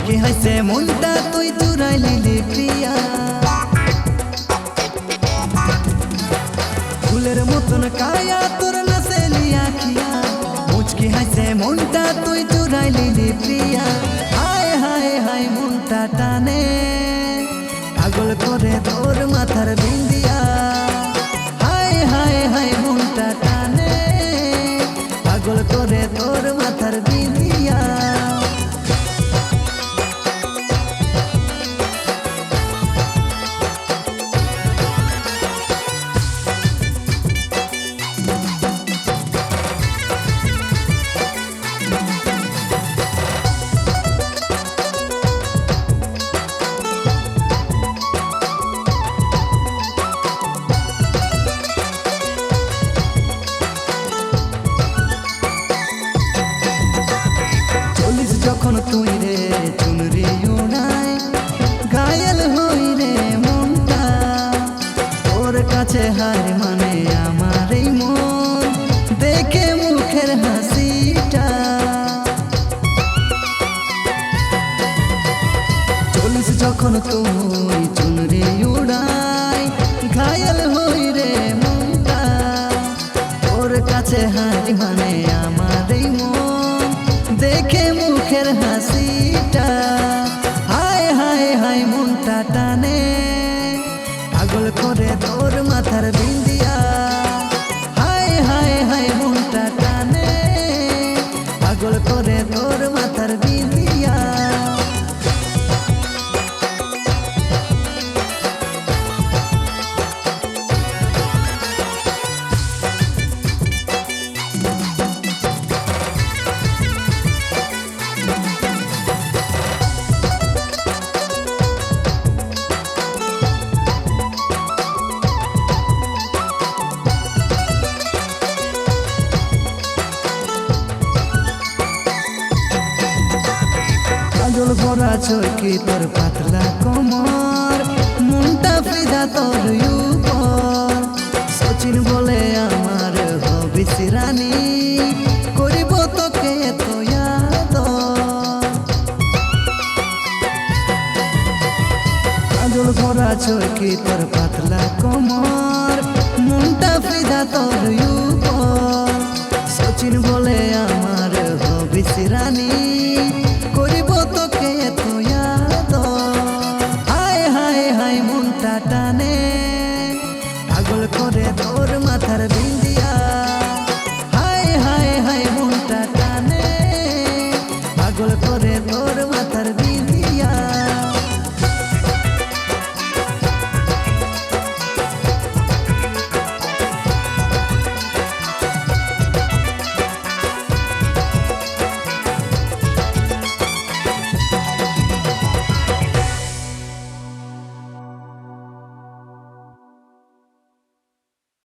মুচকি হাসে মনটা তুই চুরাইলি প্রিয়া ফুলের মতন কায়া তোর নাচেলি আখিয়া মুচকি হাসে মনটা তুই চুরাইলি প্রিয়া হায় হায় হায় মনটা টানে পাগল করে তোর মাথার বিন্দিয়া হায় হায় হায় মনটা টানে পাগল করে তোর মাথার বিন্দিয়া যখন তুই রে চুনরি উড়াই ঘায়েল হই রে মনটা তোর কাছে হার মানে আমার এই মন দেখে মুখের হাসিটা চলিস যখন তুই চুনরি উড়াই ঘায়েল হই রে মনটা তোর কাছে হার মানে আমার এই মন দেখে মুখের হাসিটা হায় হায় হায় মনটা টানে পাগল করে তোর মাথার বিন্দিয়া হায় হায় হায় মনটা টানে পাগল করে তোর মাথার বিন্দিয়া কাজল ভরা চোখে তোর পাতলা কোমর মনটা ফিদা তোর উপর সচিন বলে আমার হবিস রানী করিব তোকে এত আদর কাজল ভরা চোখে তোর পাতলা কোমর মনটা ফিদা তোর উপর সচিন বলে আমার হবিস রানী